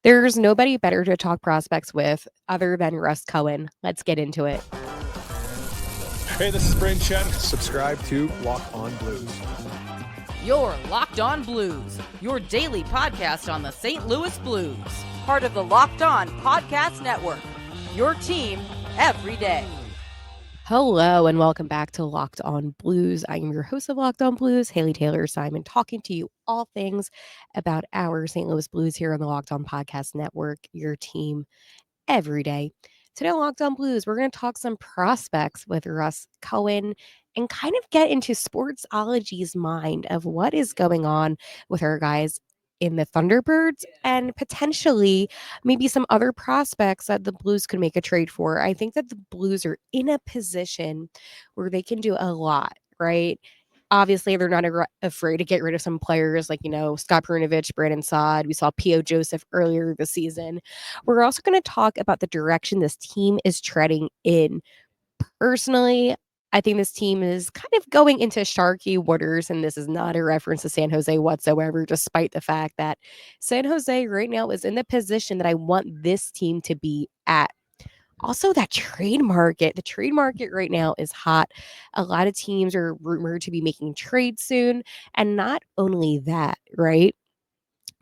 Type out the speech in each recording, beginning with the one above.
There's nobody better to talk prospects with other than Russ Cohen. Let's get into it. Hey, this is Brayden Chen. Subscribe to Locked On Blues. You're Locked On Blues, your daily podcast on the St. Louis Blues. Part of the Locked On Podcast Network, your team every day. Hello and welcome back to Locked On Blues. I am your host of Locked On Blues, Haley Taylor Simon, talking to you all things about our St. Louis Blues here on the Locked On Podcast Network, your team every day. Today on Locked On Blues, we're going to talk some prospects with Russ Cohen and kind of get into Sportsology's mind of what is going on with our guys in the Thunderbirds and potentially maybe some other prospects that the Blues could make a trade for. I think that the Blues are in a position where they can do a lot, right? Obviously, they're not afraid to get rid of some players like, Scott Perunovich, Brandon Saad. We saw P.O. Joseph earlier this season. We're also going to talk about the direction this team is treading in. Personally, I think this team is kind of going into sharky waters, and this is not a reference to San Jose whatsoever, despite the fact that San Jose right now is in the position that I want this team to be at. Also, the trade market right now is hot. A lot of teams are rumored to be making trades soon. And not only that, right?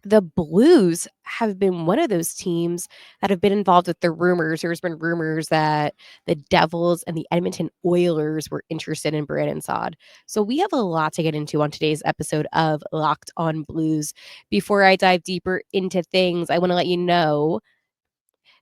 The Blues have been one of those teams that have been involved with the rumors. There's been rumors that the Devils and the Edmonton Oilers were interested in Brandon Saad. So we have a lot to get into on today's episode of Locked On Blues. Before I dive deeper into things, I want to let you know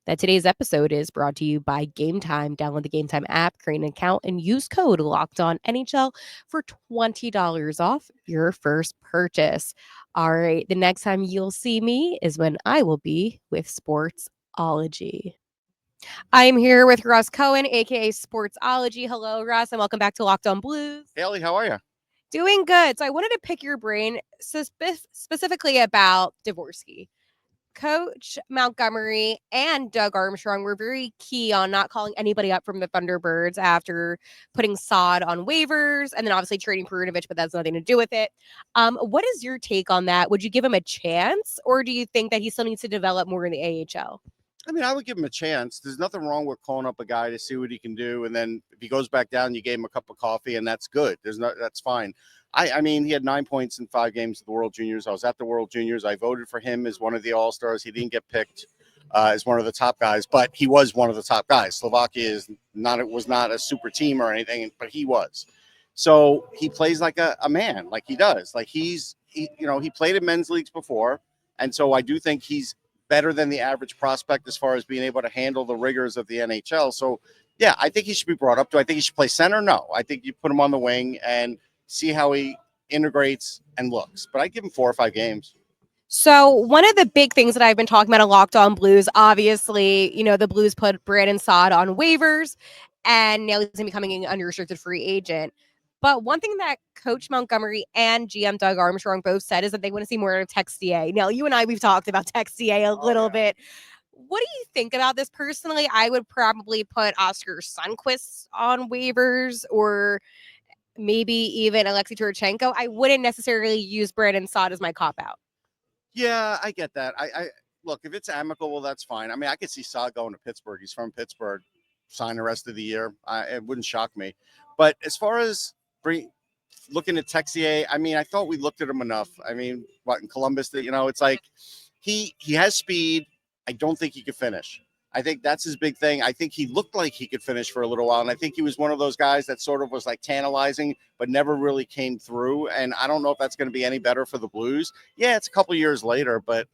that today's episode is brought to you by Gametime. Download the Gametime app, create an account, and use code LOCKEDONNHL for $20 off your first purchase. All right, the next time you'll see me is when I will be with Sportsology. I am here with Russ Cohen, aka Sportsology. Hello, Russ, and welcome back to Locked On Blues. Haley, how are you? Doing good. So I wanted to pick your brain specifically about Dvorsky. Coach Montgomery and Doug Armstrong were very key on not calling anybody up from the Thunderbirds after putting Saad on waivers and then obviously trading Perunovich, but that's nothing to do with it. What is your take on that? Would you give him a chance, or do you think that he still needs to develop more in the AHL? I mean, I would give him a chance. There's nothing wrong with calling up a guy to see what he can do, and then if he goes back down, you gave him a cup of coffee, and that's good. That's fine. I mean, he had 9 points in 5 games at the World Juniors. I was at the World Juniors. I voted for him as one of the All-Stars. He didn't get picked as one of the top guys, but he was one of the top guys. Slovakia was not a super team or anything, but he was. So he plays like a man, like he does. Like he played in men's leagues before, and so I do think he's better than the average prospect as far as being able to handle the rigors of the NHL. So, yeah, I think he should be brought up. Do I think he should play center? No. I think you put him on the wing and see how he integrates and looks. But I give him 4 or 5 games. So one of the big things that I've been talking about a Locked On Blues, obviously, the Blues put Brandon Saad on waivers, and now he's becoming an unrestricted free agent. But one thing that Coach Montgomery and GM Doug Armstrong both said is that they want to see more of Texier. Now, you and I, we've talked about Texier a little bit. What do you think about this personally? I would probably put Oscar Sundqvist on waivers, or maybe even Alexei Turchenko. I wouldn't necessarily use Brandon Saad as my cop-out. Yeah, I get that. I look, if it's amicable, that's fine. I mean, I could see Saad going to Pittsburgh. He's from Pittsburgh. Sign the rest of the year. It wouldn't shock me. But as far as looking at Texier, I mean, I thought we looked at him enough. I mean, in Columbus, it's like he has speed. I don't think he could finish. I think that's his big thing. I think he looked like he could finish for a little while, and I think he was one of those guys that sort of was like tantalizing, but never really came through. And I don't know if that's going to be any better for the Blues. Yeah, it's a couple years later, but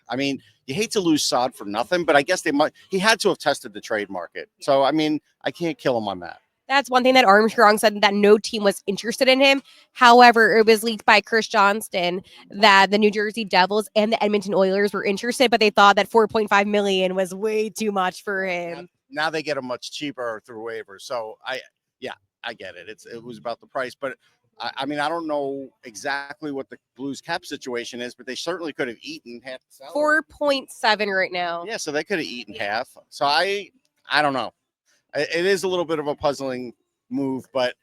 I mean, you hate to lose Saad for nothing, but I guess he had to have tested the trade market. So, I mean, I can't kill him on that. That's one thing that Armstrong said, that no team was interested in him. However, it was leaked by Chris Johnston that the New Jersey Devils and the Edmonton Oilers were interested, but they thought that $4.5 million was way too much for him. Now they get him much cheaper through waivers. So I get it. It was about the price, but I mean, I don't know exactly what the Blues cap situation is, but they certainly could have eaten half the salary. 4.7 right now. Yeah, so they could have eaten half. So I don't know. It is a little bit of a puzzling move, but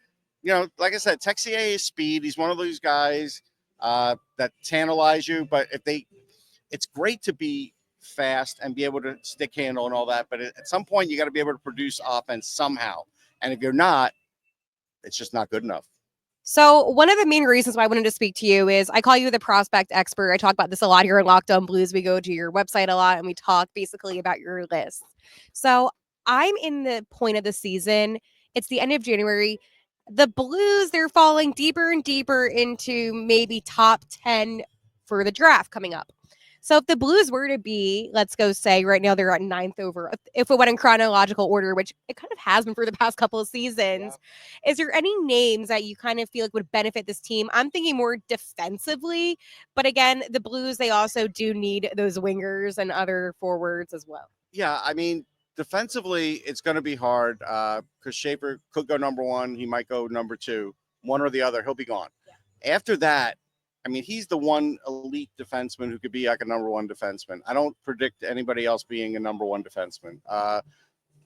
like I said, Texier is speed. He's one of those guys that tantalize you. But it's great to be fast, and be able to stick handle and all that. But at some point, you got to be able to produce offense somehow. And if you're not, it's just not good enough. So one of the main reasons why I wanted to speak to you is I call you the prospect expert. I talk about this a lot here in Locked On Blues. We go to your website a lot and we talk basically about your list. So I'm in the point of the season. It's the end of January. The Blues, they're falling deeper and deeper into maybe top 10 for the draft coming up. So if the Blues were to be, let's go say right now they're at ninth over, if it went in chronological order, which it kind of has been for the past couple of seasons, is there any names that you kind of feel like would benefit this team? I'm thinking more defensively, but again, the Blues, they also do need those wingers and other forwards as well. Yeah, I mean, defensively, it's going to be hard because Schaefer could go number one. He might go number two, one or the other. He'll be gone. Yeah. After that, I mean, he's the one elite defenseman who could be like a number one defenseman. I don't predict anybody else being a number one defenseman.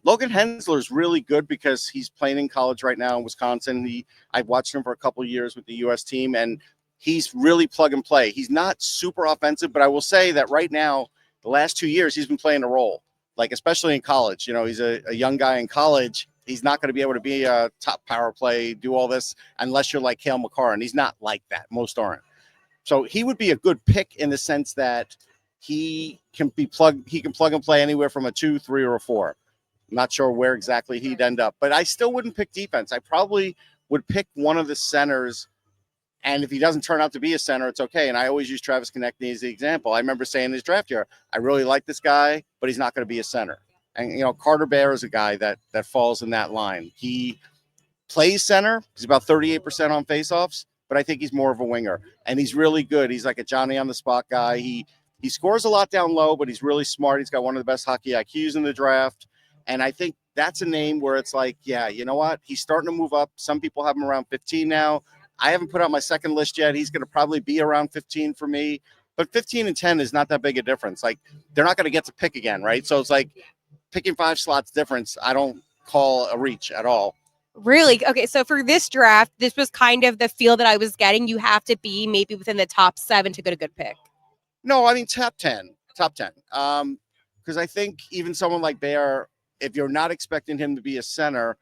Logan Hensler is really good because he's playing in college right now in Wisconsin. I've watched him for a couple of years with the U.S. team, and he's really plug and play. He's not super offensive, but I will say that right now, the last 2 years, he's been playing a role, like especially in college. You know, he's a young guy in college. He's not going to be able to be a top power play, do all this, unless you're like Cale Makar, and he's not like that. Most aren't. So he would be a good pick in the sense that he can plug and play anywhere from a 2, 3, or a 4. I'm not sure where exactly he'd end up, but I still wouldn't pick defense. I probably would pick one of the centers, and if he doesn't turn out to be a center, it's okay. And I always use Travis Konechny as the example. I remember saying in his draft year, I really like this guy, but he's not going to be a center. And, you know, Carter Bear is a guy that falls in that line. He plays center. He's about 38% on faceoffs, but I think he's more of a winger, and he's really good. He's like a Johnny on the spot guy. He scores a lot down low, but he's really smart. He's got one of the best hockey IQs in the draft. And I think that's a name where it's like, yeah, you know what? He's starting to move up. Some people have him around 15 now. I haven't put out my second list yet. He's going to probably be around 15 for me, but 15 and 10 is not that big a difference. Like, they're not going to get to pick again, right? So it's like picking 5 slots difference. I don't call a reach at all. Really? Okay, so for this draft, this was kind of the feel that I was getting. You have to be maybe within the top 7 to get a good pick. No, I mean top 10. Because I think even someone like Bear, if you're not expecting him to be a center,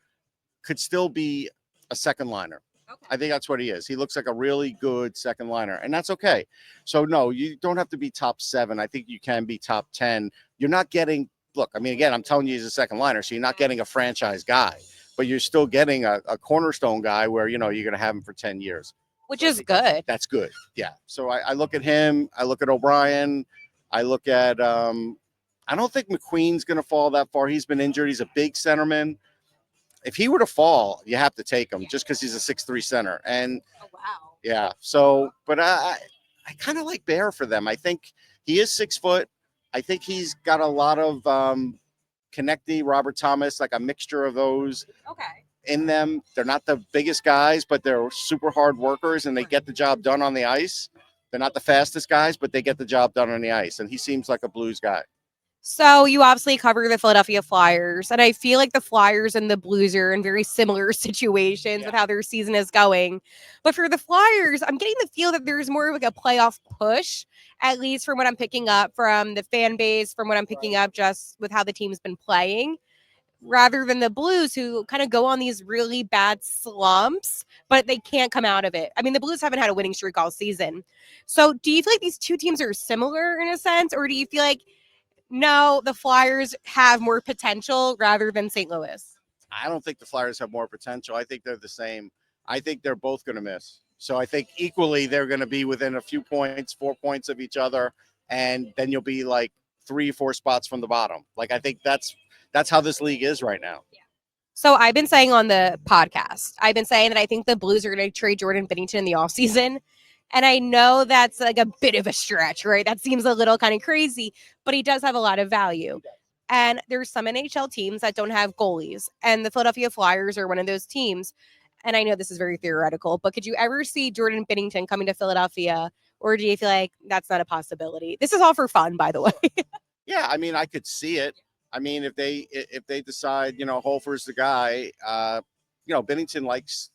could still be a second liner. Okay. I think that's what he is. He looks like a really good second liner, and that's okay. So no, you don't have to be top 7. I think you can be top 10. You're not getting, look, I mean, again, I'm telling you he's a second liner, so you're not getting a franchise guy, but you're still getting a cornerstone guy where, you know, you're going to have him for 10 years. Which is good. That's good. Yeah. So I look at him. I look at O'Brien. I look at, I don't think McQueen's going to fall that far. He's been injured. He's a big centerman. If he were to fall, you have to take him just because he's a 6'3" center. And wow. Yeah. So, but I kind of like Bear for them. I think he is 6 foot. I think he's got a lot of Konechny, Robert Thomas, like a mixture of those in them. They're not the biggest guys, but they're super hard workers and they get the job done on the ice. They're not the fastest guys, but they get the job done on the ice. And he seems like a Blues guy. So you obviously cover the Philadelphia Flyers, and I feel like the Flyers and the Blues are in very similar situations with how their season is going. But for the Flyers, I'm getting the feel that there's more of like a playoff push, at least from what I'm picking up from the fan base, from what I'm picking up just with how the team's been playing, rather than the Blues, who kind of go on these really bad slumps, but they can't come out of it. I mean, the Blues haven't had a winning streak all season. So do you feel like these two teams are similar in a sense, or do you feel like no, the Flyers have more potential rather than St. Louis? I don't think the Flyers have more potential. I think they're the same. I think they're both going to miss. So I think equally they're going to be within a few points, 4 points of each other, and then you'll be like 3 or 4 spots from the bottom. Like, I think that's how this league is right now. Yeah. So I've been saying on the podcast, I've been saying that I think the Blues are going to trade Jordan Binnington in the offseason. And I know that's like a bit of a stretch, right? That seems a little kind of crazy, but he does have a lot of value. And there's some NHL teams that don't have goalies, and the Philadelphia Flyers are one of those teams. And I know this is very theoretical, but could you ever see Jordan Binnington coming to Philadelphia, or do you feel like that's not a possibility? This is all for fun, by the way. Yeah, I mean, I could see it. I mean, if they decide, you know, Hofer's the guy, you know, Binnington likes,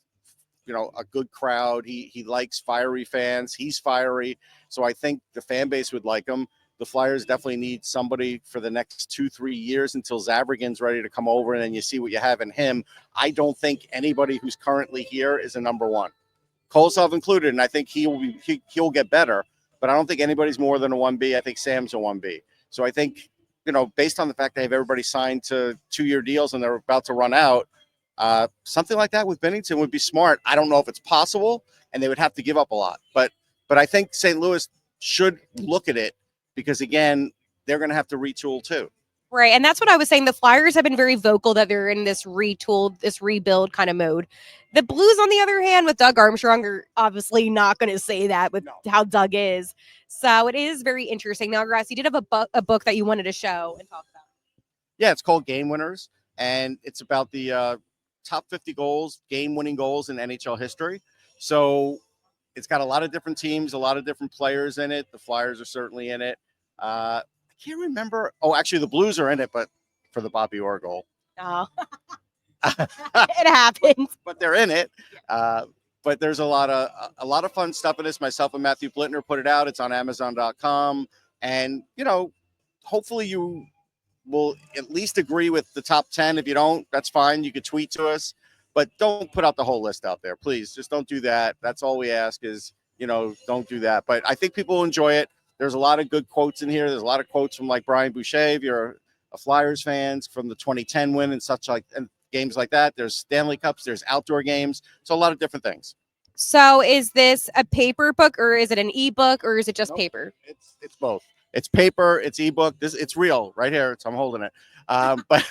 you know, a good crowd. He likes fiery fans. He's fiery. So I think the fan base would like him. the Flyers definitely need somebody for the next 2-3 years until Zabragin's ready to come over, and then you see what you have in him. I don't think anybody who's currently here is a number one, Kolosov included, and I think he'll get better. But I don't think anybody's more than a 1B. I think Sam's a 1B. So I think, based on the fact they have everybody signed to 2-year deals and they're about to run out, something like that with Binnington would be smart. I don't know if it's possible, and they would have to give up a lot. But I think St. Louis should look at it because, again, they're going to have to retool too. Right. And that's what I was saying. The Flyers have been very vocal that they're in this retooled, this rebuild kind of mode. The Blues, on the other hand, with Doug Armstrong, are obviously not going to say that with how Doug is. So it is very interesting. Now, Russ, you did have a book that you wanted to show and talk about. Yeah, it's called Game Winners, and it's about the top 50 goals, game-winning goals in NHL history. So it's got a lot of different teams, a lot of different players in it. The Flyers are certainly in it. I can't remember. Oh, actually, the Blues are in it, but for the Bobby Orr goal. Oh. It happens. But they're in it. But there's a lot of fun stuff in this. Myself and Matthew Blittner put it out. It's on Amazon.com. And, hopefully you will at least agree with the top 10. If you don't, that's fine. You could tweet to us. But don't put out the whole list out there, please. Just don't do that. That's all we ask is, don't do that. But I think people will enjoy it. There's a lot of good quotes in here. There's a lot of quotes from like Brian Boucher, if you're a Flyers fans, from the 2010 win and such and games like that. There's Stanley Cups. There's outdoor games. So a lot of different things. So is this a paper book or is it an ebook or is it just paper? It's both. It's paper. It's ebook. It's real right here. I'm holding it. But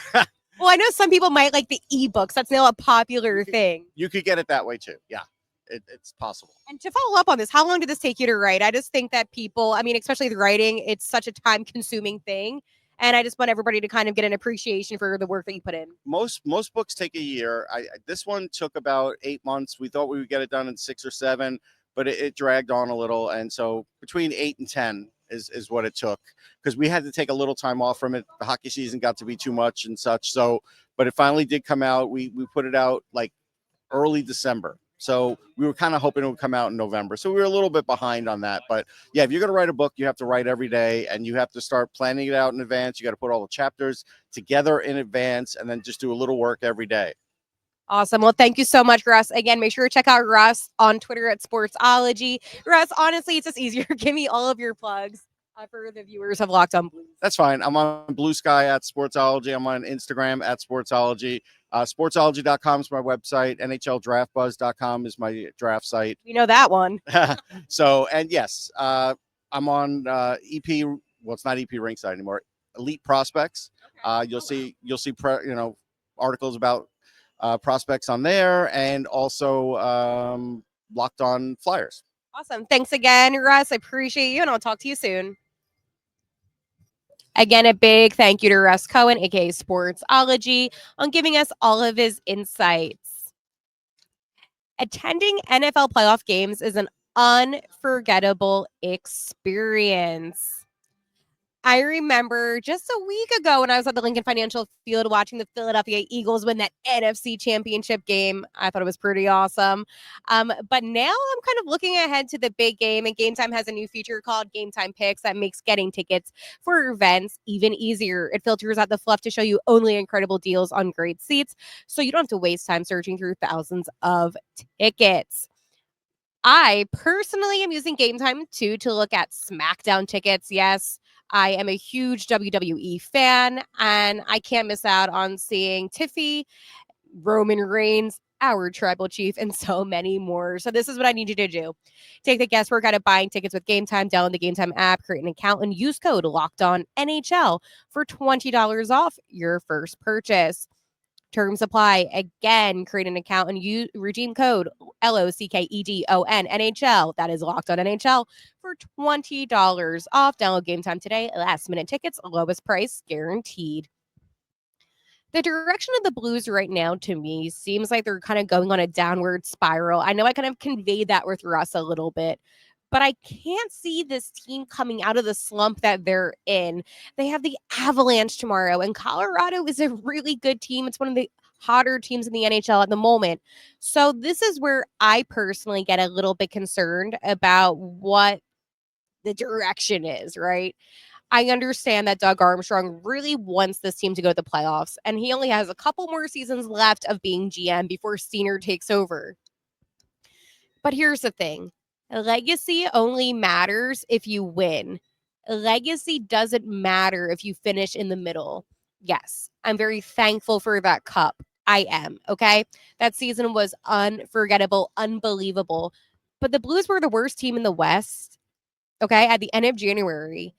well, I know some people might like the ebooks. That's now a popular thing. You could get it that way too. Yeah, it's possible. And to follow up on this, how long did this take you to write? I just think that people, especially the writing, it's such a time-consuming thing. And I just want everybody to kind of get an appreciation for the work that you put in. Most books take a year. This one took about 8 months. We thought we would get it done in 6 or 7, but it dragged on a little. And so between 8 and 10 is what it took, because we had to take a little time off from it. The hockey season got to be too much and such. So, but it finally did come out. We put it out like early December. So we were kind of hoping it would come out in November. So we were a little bit behind on that. But yeah, if you're going to write a book, you have to write every day, and you have to start planning it out in advance. You got to put all the chapters together in advance and then just do a little work every day. Awesome. Well, thank you so much, Russ. Again, make sure to check out Russ on Twitter at Sportsology. Russ, honestly, it's just easier. Give me all of your plugs for the viewers of Locked On Blues. That's fine. I'm on Blue Sky at Sportsology. I'm on Instagram at Sportsology. Sportsology.com is my website. NHLDraftBuzz.com is my draft site. You know that one. So, and yes, I'm on EP. Well, it's not EP Ringside anymore. Elite Prospects. Okay. You'll see articles about prospects on there, and also Locked On Flyers. Awesome. Thanks again, Russ. I appreciate you, and I'll talk to you soon. Again, a big thank you to Russ Cohen, aka Sportsology, on giving us all of his insights. Attending NFL playoff games is an unforgettable experience. I remember just a week ago when I was at the Lincoln Financial Field watching the Philadelphia Eagles win that NFC Championship game. I thought it was pretty awesome. But now I'm kind of looking ahead to the big game, and Gametime has a new feature called Gametime Picks that makes getting tickets for events even easier. It filters out the fluff to show you only incredible deals on great seats, so you don't have to waste time searching through thousands of tickets. I personally am using Gametime too to look at SmackDown tickets. Yes, I am a huge WWE fan, and I can't miss out on seeing Tiffy, Roman Reigns, our tribal chief, and so many more. So this is what I need you to do. Take the guesswork out of buying tickets with Gametime. Download the Gametime app, create an account, and use code LOCKEDONNHL for $20 off your first purchase. Terms apply. Again, create an account and use redeem code LOCKEDON NHL. That is Locked On NHL for $20 off. Download Gametime today. Last minute tickets, lowest price guaranteed. The direction of the Blues right now, to me, seems like they're kind of going on a downward spiral. I know I kind of conveyed that with Russ a little bit, but I can't see this team coming out of the slump that they're in. They have the Avalanche tomorrow, and Colorado is a really good team. It's one of the hotter teams in the NHL at the moment. So this is where I personally get a little bit concerned about what the direction is, right? I understand that Doug Armstrong really wants this team to go to the playoffs, and he only has a couple more seasons left of being GM before Steiner takes over. But here's the thing. Legacy only matters if you win. Legacy doesn't matter if you finish in the middle. Yes, I'm very thankful for that cup. I am, okay? That season was unforgettable, unbelievable. But the Blues were the worst team in the West, okay, at the end of January.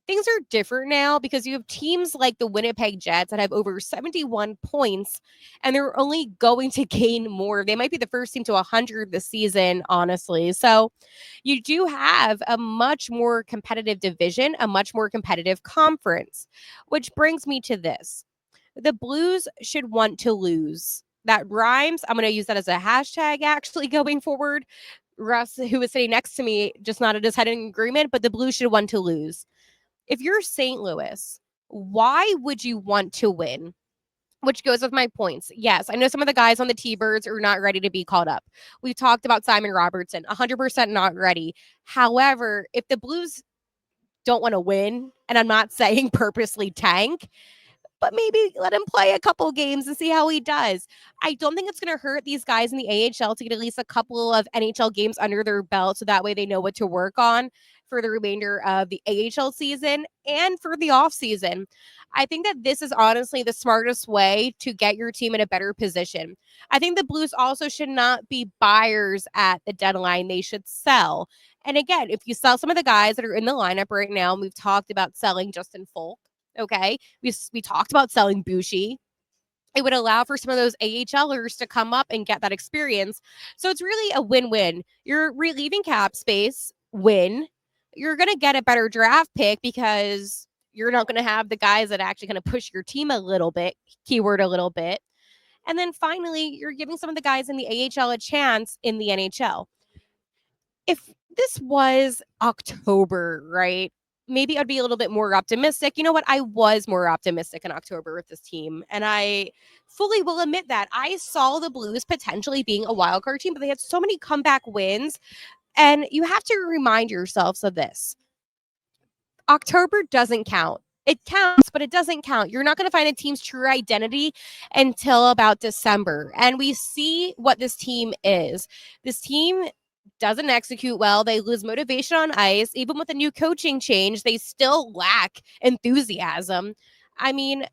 Things are different now because you have teams like the Winnipeg Jets that have over 71 points, and they're only going to gain more. They might be the first team to 100 this season, honestly. So you do have a much more competitive division, a much more competitive conference, which brings me to this. The Blues should want to lose. That rhymes. I'm going to use that as a hashtag actually going forward. Russ, who was sitting next to me, just nodded his head in agreement, but the Blues should want to lose. If you're St. Louis, why would you want to win? Which goes with my points. Yes, I know some of the guys on the T-Birds are not ready to be called up. We talked about Simon Robertson, 100% not ready. However, if the Blues don't want to win, and I'm not saying purposely tank, but maybe let him play a couple games and see how he does. I don't think it's going to hurt these guys in the AHL to get at least a couple of NHL games under their belt so that way they know what to work on for the remainder of the AHL season and for the off season. I think that this is honestly the smartest way to get your team in a better position. I think the Blues also should not be buyers at the deadline. They should sell. And again, if you sell some of the guys that are in the lineup right now, and we've talked about selling Justin Folk, okay, we talked about selling Buchnevich. It would allow for some of those AHLers to come up and get that experience. So it's really a win-win. You're relieving cap space, win. You're going to get a better draft pick because you're not going to have the guys that actually kind of push your team a little bit, keyword a little bit. And then finally, you're giving some of the guys in the AHL a chance in the NHL. If this was October, right? Maybe I'd be a little bit more optimistic. You know what? I was more optimistic in October with this team. And I fully will admit that. I saw the Blues potentially being a wild card team, but they had so many comeback wins. And you have to remind yourselves of this. October doesn't count. It counts, but it doesn't count. You're not going to find a team's true identity until about December. And we see what this team is. This team doesn't execute well. They lose motivation on ice. Even with a new coaching change, they still lack enthusiasm. I mean,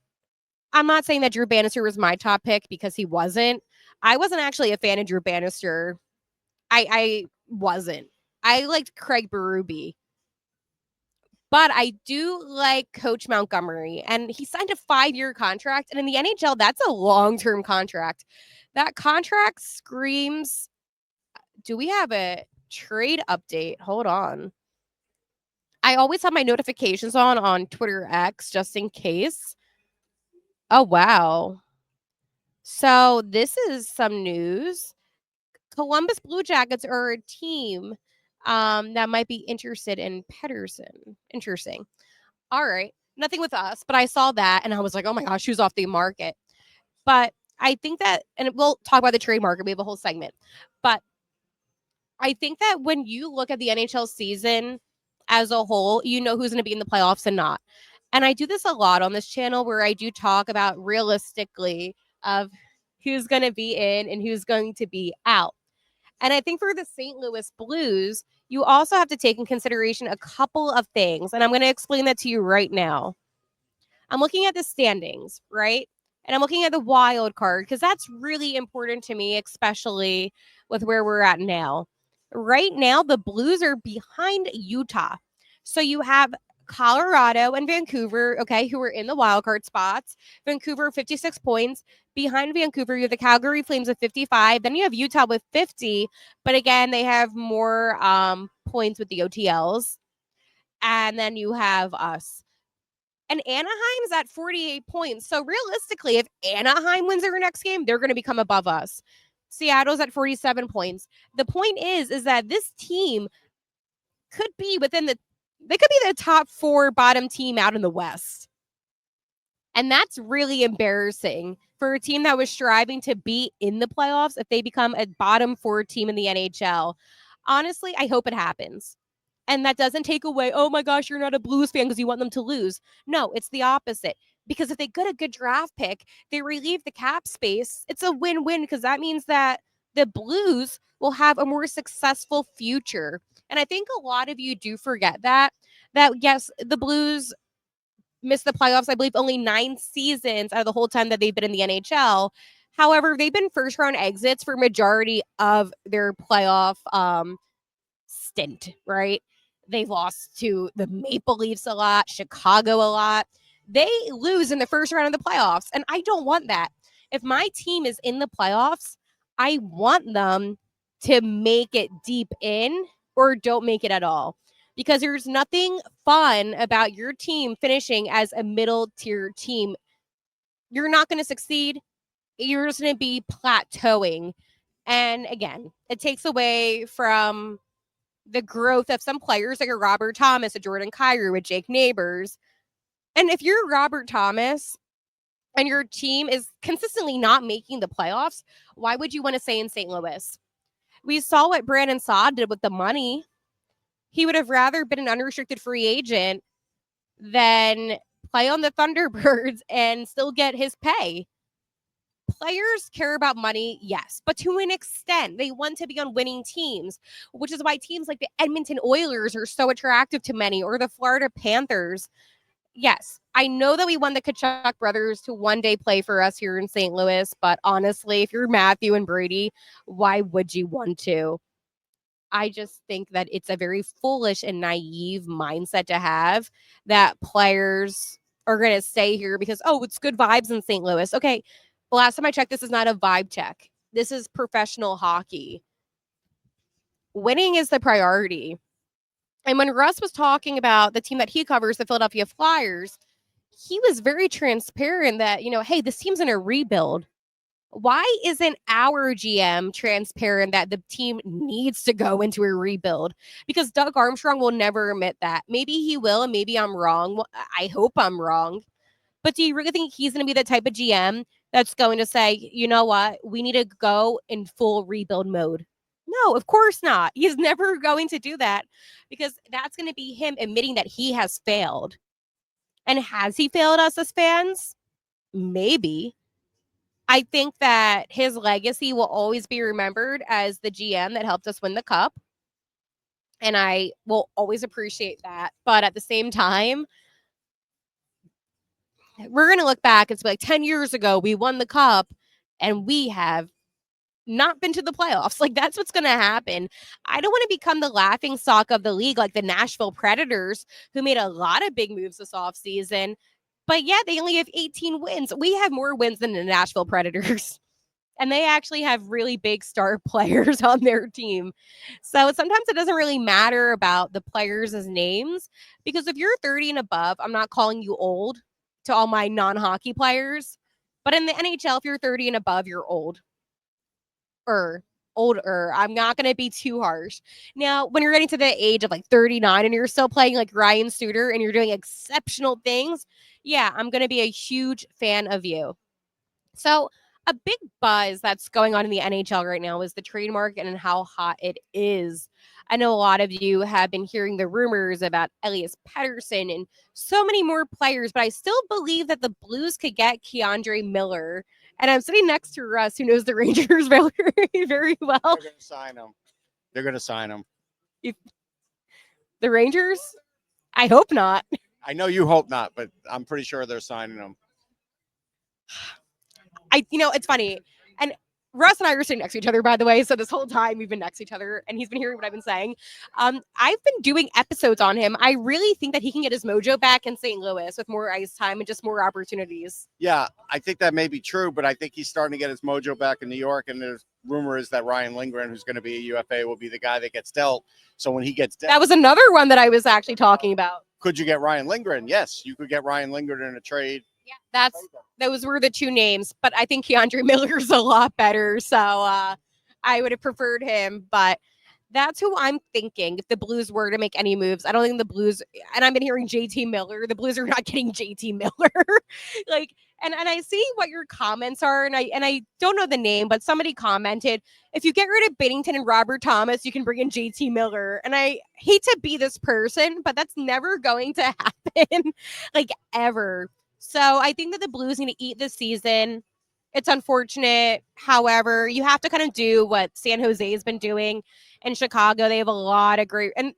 I'm not saying that Drew Bannister was my top pick because he wasn't. I wasn't actually a fan of Drew Bannister. I wasn't. I liked Craig Berube. But I do like Coach Montgomery, and he signed a 5-year contract. And in the NHL, that's a long-term contract. That contract screams, do we have a trade update? Hold on. I always have my notifications on Twitter X just in case. Oh, wow. So this is some news. Columbus Blue Jackets are a team that might be interested in Pedersen. Interesting. All right. Nothing with us, but I saw that and I was like, oh my gosh, who's off the market? But I think that, and we'll talk about the trade market. We have a whole segment. But I think that when you look at the NHL season as a whole, you know who's going to be in the playoffs and not. And I do this a lot on this channel where I do talk about realistically of who's going to be in and who's going to be out. And I think for the St. Louis Blues, you also have to take in consideration a couple of things. And I'm going to explain that to you right now. I'm looking at the standings, right? And I'm looking at the wild card because that's really important to me, especially with where we're at now. Right now, the Blues are behind Utah. So you have Colorado and Vancouver, okay, who are in the wild card spots. Vancouver, 56 points. Behind Vancouver, you have the Calgary Flames with 55. Then you have Utah with 50. But again, they have more points with the OTLs. And then you have us. And Anaheim's at 48 points. So realistically, if Anaheim wins their next game, they're going to become above us. Seattle's at 47 points. The point is that this team could be they could be the top 4 bottom team out in the West. And that's really embarrassing for a team that was striving to be in the playoffs if they become a bottom 4 team in the NHL. Honestly, I hope it happens. And that doesn't take away, oh my gosh, you're not a Blues fan because you want them to lose. No, it's the opposite. Because if they get a good draft pick, they relieve the cap space. It's a win-win because that means that the Blues will have a more successful future. And I think a lot of you do forget that yes, the Blues missed the playoffs, I believe, only 9 seasons out of the whole time that they've been in the NHL. However, they've been first round exits for majority of their playoff stint, right? They lost to the Maple Leafs a lot, Chicago a lot. They lose in the first round of the playoffs, and I don't want that. If my team is in the playoffs, I want them to make it deep in or don't make it at all. Because there's nothing fun about your team finishing as a middle tier team. You're not going to succeed. You're just going to be plateauing. And again, it takes away from the growth of some players like a Robert Thomas, a Jordan Kyrou, a Jake Neighbors. And if you're Robert Thomas and your team is consistently not making the playoffs, why would you want to stay in St. Louis? We saw what Brandon Saad did with the money. He would have rather been an unrestricted free agent than play on the Thunderbirds and still get his pay. Players care about money, yes, but to an extent. They want to be on winning teams, which is why teams like the Edmonton Oilers are so attractive to many, or the Florida Panthers. Yes, I know that we want the Tkachuk brothers to one day play for us here in St. Louis, but honestly, if you're Matthew and Brady, why would you want to? I just think that it's a very foolish and naive mindset to have that players are going to stay here because, oh, it's good vibes in St. Louis. Okay, the last time I checked, this is not a vibe check. This is professional hockey. Winning is the priority. And when Russ was talking about the team that he covers, the Philadelphia Flyers, he was very transparent that, hey, this team's in a rebuild. Why isn't our GM transparent that the team needs to go into a rebuild? Because Doug Armstrong will never admit that. Maybe he will, and maybe I'm wrong. Well, I hope I'm wrong. But do you really think he's going to be the type of GM that's going to say, you know what, we need to go in full rebuild mode? No, of course not. He's never going to do that because that's going to be him admitting that he has failed. And has he failed us as fans? Maybe. I think that his legacy will always be remembered as the GM that helped us win the cup. And I will always appreciate that. But at the same time, we're going to look back and be like 10 years ago, we won the cup and we have not been to the playoffs. Like, that's what's going to happen. I don't want to become the laughing stock of the league like the Nashville Predators, who made a lot of big moves this offseason. But yeah, they only have 18 wins. We have more wins than the Nashville Predators. And they actually have really big star players on their team. So sometimes it doesn't really matter about the players' names, because if you're 30 and above, I'm not calling you old to all my non-hockey players. But in the NHL, if you're 30 and above, you're older. I'm not going to be too harsh. Now, when you're getting to the age of like 39 and you're still playing like Ryan Suter and you're doing exceptional things, yeah, I'm going to be a huge fan of you. So a big buzz that's going on in the NHL right now is the trade market and how hot it is. I know a lot of you have been hearing the rumors about Elias Pettersson and so many more players, but I still believe that the Blues could get Keandre Miller. And I'm sitting next to Russ, who knows the Rangers very, very well. They're going to sign him. They're going to sign him. The Rangers? I hope not. I know you hope not, but I'm pretty sure they're signing him. It's funny. And Russ and I are sitting next to each other, by the way. So this whole time we've been next to each other and he's been hearing what I've been saying. I've been doing episodes on him. I really think that he can get his mojo back in St. Louis with more ice time and just more opportunities. Yeah, I think that may be true, but I think he's starting to get his mojo back in New York. And there's rumor is that Ryan Lindgren, who's going to be a UFA, will be the guy that gets dealt. So when he gets dealt, that was another one that I was actually talking about. Could you get Ryan Lindgren? Yes, you could get Ryan Lindgren in a trade. Yeah, those were the two names, but I think Keandre Miller's a lot better. So I would have preferred him. But That's who I'm thinking if the Blues were to make any moves. I don't think the Blues, and I've been hearing JT Miller, the Blues are not getting JT Miller. Like, and I see what your comments are, and I don't know the name, but somebody commented, if you get rid of Binnington and Robert Thomas, you can bring in JT Miller. And I hate to be this person, but that's never going to happen, like ever. So I think that the Blues need to eat this season. It's unfortunate. However, you have to kind of do what San Jose has been doing in Chicago. They have a lot of great, and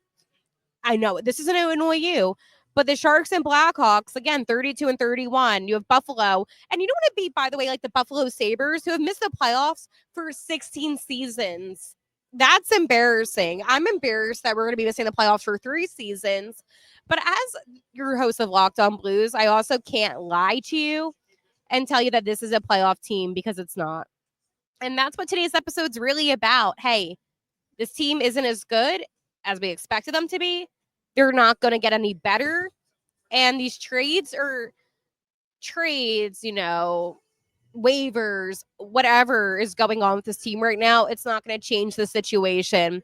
I know this isn't to annoy you, but the Sharks and Blackhawks, again, 32 and 31. You have Buffalo, and you don't want to be, by the way, like the Buffalo Sabres, who have missed the playoffs for 16 seasons. That's embarrassing. I'm embarrassed that we're going to be missing the playoffs for 3 seasons. But as your host of Locked On Blues, I also can't lie to you and tell you that this is a playoff team, because it's not. And that's what today's episode's really about. Hey, this team isn't as good as we expected them to be. They're not going to get any better. And these trades, waivers, whatever is going on with this team right now, it's not going to change the situation.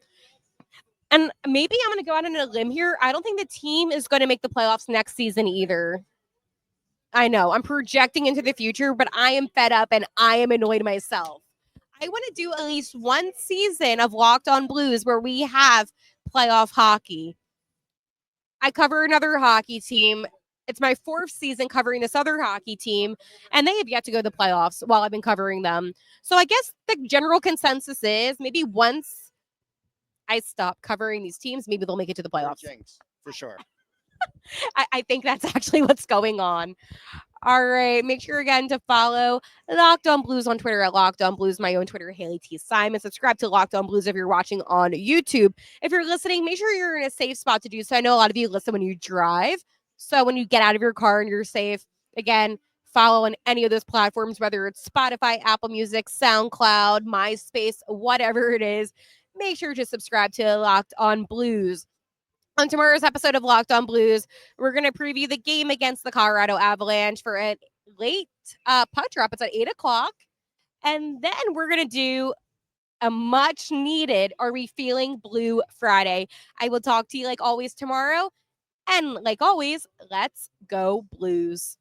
And maybe I'm going to go out on a limb here. I don't think the team is going to make the playoffs next season either. I know I'm projecting into the future, but I am fed up and I am annoyed myself. I want to do at least one season of Locked On Blues where we have playoff hockey. I cover another hockey team. It's my 4th season covering this other hockey team, and they have yet to go to the playoffs while I've been covering them. So I guess the general consensus is maybe once I stop covering these teams, maybe they'll make it to the playoffs. Jinx, for sure. I think that's actually what's going on. All right. Make sure again to follow Locked On Blues on Twitter at Locked On Blues, my own Twitter, Haley T. Simon. Subscribe to Locked On Blues if you're watching on YouTube. If you're listening, make sure you're in a safe spot to do so. I know a lot of you listen when you drive. So when you get out of your car and you're safe, again, follow on any of those platforms, whether it's Spotify, Apple Music, SoundCloud, MySpace, whatever it is. Make sure to subscribe to Locked On Blues. On tomorrow's episode of Locked On Blues, we're going to preview the game against the Colorado Avalanche for a late puck drop. It's at 8 o'clock. And then we're going to do a much needed Are We Feeling Blue Friday. I will talk to you like always tomorrow. And like always, let's go Blues.